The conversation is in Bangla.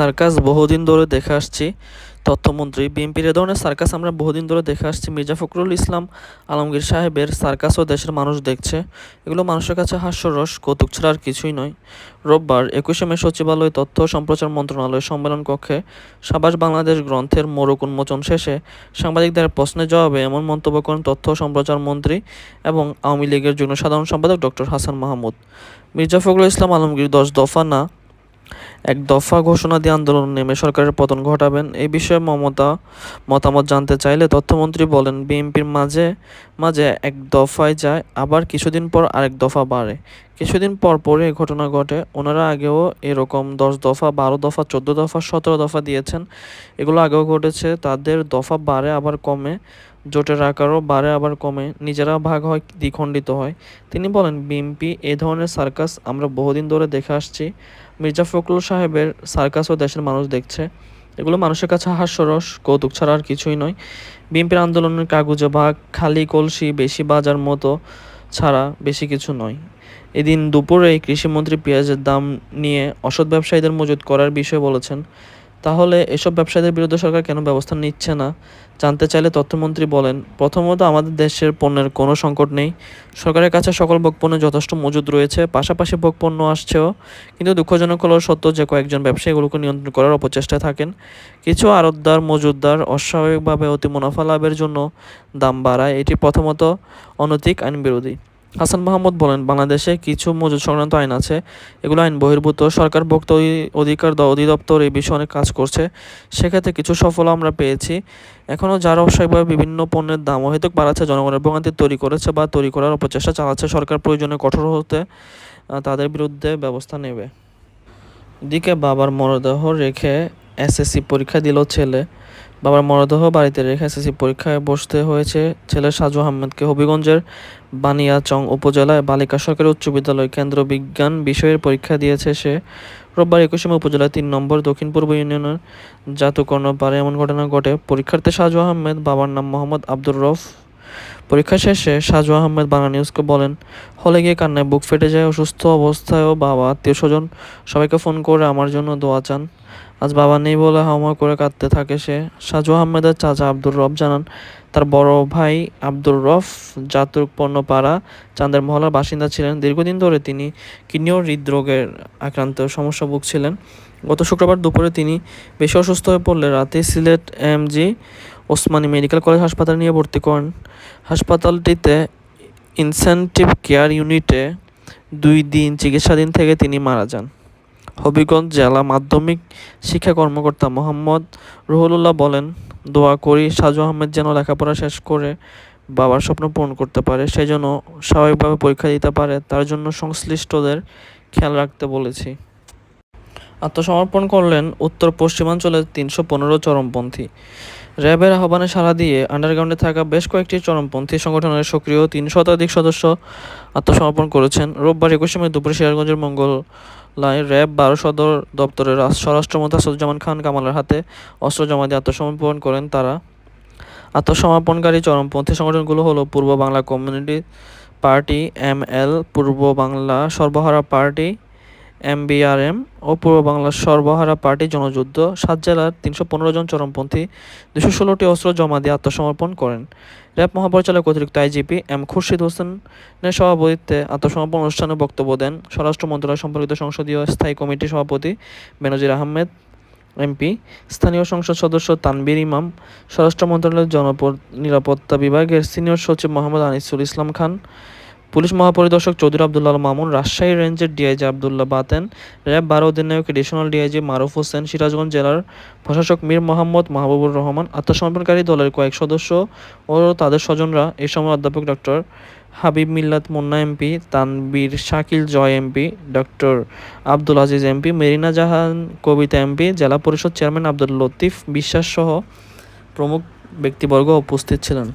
সার্কাস বহুদিন ধরে দেখে আসছি। তথ্যমন্ত্রী বিএনপির এ ধরনের সার্কাস আমরা বহুদিন ধরে দেখে আসছি। মির্জা ফখরুল ইসলাম আলমগীর সাহেবের সার্কাসও দেশের মানুষ দেখছে। এগুলো মানুষের কাছে হাস্যরস, কৌতুক ছাড়া আর কিছুই নয়। রোববার ২১শে মে সচিবালয় তথ্য সম্প্রচার মন্ত্রণালয় সম্মেলন কক্ষে সাবাস বাংলাদেশ গ্রন্থের মোড়ক উন্মোচন শেষে সাংবাদিকদের প্রশ্নের জবাবে এমন মন্তব্য করেন তথ্য সম্প্রচার মন্ত্রী এবং আওয়ামী লীগের যুগ্ম সাধারণ সম্পাদক ডক্টর হাসান মাহমুদ। মির্জা ফখরুল ইসলাম আলমগীর ১০ দফা না এক দফা ঘোষণা দিয়ে আন্দোলনে নেমে সরকারের পতন ঘটাবেন, এই বিষয়ে মতামত জানতে চাইলে তথ্যমন্ত্রী বলেন, বিএনপির মাঝে মাঝে এক দফায় যায়, আবার কিছুদিন পর আরেক দফা বাড়ে। কিছুদিন পর পরই এই ঘটনা ঘটে। ওনারা আগেও এরকম ১০ দফা, ১২ দফা, ১৪ দফা, ১৭ দফা দিয়েছেন। এগুলো আগেও ঘটেছে। তাদের দফা বাড়ে আবার কমে, জোটের আকারও বাড়ে আবার কমে, নিজেরা ভাগ হয়, দ্বিখণ্ডিত হয়। তিনি বলেন, বিএনপি এ ধরনের সার্কাস আমরা বহুদিন ধরে দেখে আসছি। মির্জা ফখরুল সাহেবের সার্কাসও দেশের মানুষ দেখছে। এগুলো মানুষের কাছে হাস্যরস, কৌতুক ছাড়া আর কিছুই নয়। বিএনপির আন্দোলনের কাগুজে ভাগ, খালি কলসি, বেশি বাজার মতো ছাড়া বেশি কিছু নয়। এদিন দুপুরে কৃষিমন্ত্রী পেঁয়াজের দাম নিয়ে অসৎ ব্যবসায়ীদের মজুত করার বিষয়ে বলেছেন। তাহলে এসব ব্যবসায়ীদের বিরুদ্ধে সরকার কেন ব্যবস্থা নিচ্ছে না জানতে চাইলে তথ্যমন্ত্রী বলেন, প্রথমত আমাদের দেশের পণ্যের কোনো সংকট নেই। সরকারের কাছে সকল ভোগ্যপণ্যের যথেষ্ট মজুদ রয়েছে, পাশাপাশি ভোগ্যপণ্য আসছেও। কিন্তু দুঃখজনক হলেও সত্য যে কয়েকজন ব্যবসায়ী এগুলোকে নিয়ন্ত্রণ করার অপচেষ্টায় থাকেন। কিছু আড়তদার, মজুতদার অস্বাভাবিকভাবে অতি মুনাফা লাভের জন্য দাম বাড়ায়। এটি প্রথমত অনৈতিক, আইনবিরোধী। হাসান মাহমুদ বলেন, বাংলাদেশে কিছু মজুত সংক্রান্ত আইন আছে, এগুলো আইন বহির্ভূত। সরকার ভোক্তা অধিকার অধিদপ্তর এই বিষয়ে অনেক কাজ করছে, সেক্ষেত্রে কিছু সফল আমরা পেয়েছি। এখনও যারা অস্বাভাবিকভাবে বিভিন্ন পণ্যের দাম অহেতুক বাড়াচ্ছে, জনগণের ভোগান্তি তৈরি করেছে বা তৈরি করার অপচেষ্টা চালাচ্ছে, সরকার প্রয়োজনে কঠোর হতে তাদের বিরুদ্ধে ব্যবস্থা নেবে। এদিকে বাবার মরদেহ রেখে এসএসসি পরীক্ষা দিল ছেলে। বাবার মরদেহ বাড়িতে রেখে এসএসসি পরীক্ষায় বসতে হয়েছে ছেলে সাজু আহমেদকে। হবিগঞ্জের বানিয়াচং উপজেলায় বালিকা সরকারি উচ্চ বিদ্যালয় কেন্দ্র বিজ্ঞান বিষয়ের পরীক্ষা দিয়েছে সে। রোববার ২১শে মে উপজেলার ৩ নম্বর দক্ষিণ পূর্ব ইউনিয়নের জাতুকর্ণ পাড়ে এমন ঘটনা ঘটে। পরীক্ষার্থী সাজু আহমেদ, বাবার নাম মোহাম্মদ আব্দুর রউফ। পরীক্ষা শেষে সাজু আহমেদ বাংলা নিউজকে বলেন, হলে গিয়ে কান্নায় বুক ফেটে যায়। অসুস্থ অবস্থায়ও বাবা, আত্মীয়স্বজন সবাইকে ফোন করে আমার জন্য দোয়া চান। আজ বাবা নেই বলে হাউমাউ করে কাঁদতে থাকে সে। সাজু আহমেদের চাচা আব্দুর রব জানান, তার বড় ভাই আব্দুর রফ জাতুকর্ণপাড়া চাঁদের মহলার বাসিন্দা ছিলেন। দীর্ঘদিন ধরে তিনি কিডনি ও হৃদরোগের আক্রান্ত সমস্যা ভুগছিলেন। গত শুক্রবার দুপুরে তিনি বেশি অসুস্থ হয়ে পড়লে রাতে Sylhet MG Osmani medical college হাসপাতালে নিয়ে ভর্তি করেন। হাসপাতালটিতে ইনটেনসিভ কেয়ার ইউনিটে ২ দিন চিকিৎসাধীন থেকে তিনি মারা যান। হবিগঞ্জ জেলা মাধ্যমিক শিক্ষা কর্মকর্তা মোহাম্মদ রুহুল্লাহ বলেন, দোয়া করি সাজু আহমেদ যেন লেখাপড়া শেষ করে বাবার স্বপ্ন পূরণ করতে পারে, সেই জন্য স্বাভাবিকভাবে পরীক্ষা দিতে পারে, তার জন্য সংশ্লিষ্টদের খেয়াল রাখতে বলেছি। আত্মসমর্পণ করলেন উত্তর পশ্চিমাঞ্চলের ৩১৫ চরমপন্থী। র্যাবের আহ্বানে সাড়া দিয়ে আন্ডারগ্রাউন্ডে থাকা বেশ কয়েকটি চরমপন্থী সংগঠনের সক্রিয় ৩ শতাধিক সদস্য আত্মসমর্পণ করেছেন। রোববার ২১শে মে দুপুরে সিরাজগঞ্জের মঙ্গলায় র্যাব ১২ সদর দপ্তরের স্বরাষ্ট্রমন্ত্রী আসাদুজ্জামান খান কামালের হাতে অস্ত্র জমা দিয়ে আত্মসমর্পণ করেন তারা। আত্মসমর্পণকারী চরমপন্থী সংগঠনগুলো হলো পূর্ব বাংলা কমিউনিটি পার্টি এমএল, পূর্ব বাংলা সর্বহারা পার্টি এমবিআরএম ও পূর্ব বাংলার সর্বহারা পার্টি জনযুদ্ধ। ৭ জেলার ৩১৫ জন চরমপন্থী ২১৬টি অস্ত্র জমা দিয়ে আত্মসমর্পণ করেন। র্যাব মহাপরিচালক অতিরিক্ত আইজিপি এম খুরশিদ হোসেনের সভাপতিত্বে আত্মসমর্পণ অনুষ্ঠানে বক্তব্য দেন স্বরাষ্ট্র মন্ত্রণালয় সম্পর্কিত সংসদীয় স্থায়ী কমিটির সভাপতি বেনজির আহমেদ এমপি, স্থানীয় সংসদ সদস্য তানবীর ইমাম, স্বরাষ্ট্র মন্ত্রণালয়ের জননিরাপত্তা বিভাগের সিনিয়র সচিব মোহাম্মদ আনিসুল ইসলাম খান, পুলিশ মহাপরিদর্শক চৌধুরী আবদুল্লাহ মামুন, রাজশাহী রেঞ্জের ডিআইজি আবদুল্লাহ বাতেন, র্যাব ১২ অধিনায়ক এডিশনাল ডিআইজি মারুফ হোসেন, সিরাজগঞ্জ জেলার প্রশাসক মীর মোহাম্মদ মাহবুবুর রহমান। আত্মসমর্পণকারী দলের কয়েক সদস্য ও তাদের স্বজনরা এ সময় অধ্যাপক doctor Habib Millat Munna MP, Tanvir Shakil Joy MP, doctor Abdul Aziz MP, Marina Jahan Kabita MP, জেলা পরিষদ চেয়ারম্যান আব্দুল লতিফ বিশ্বাস সহ প্রমুখ ব্যক্তিবর্গ উপস্থিত ছিলেন।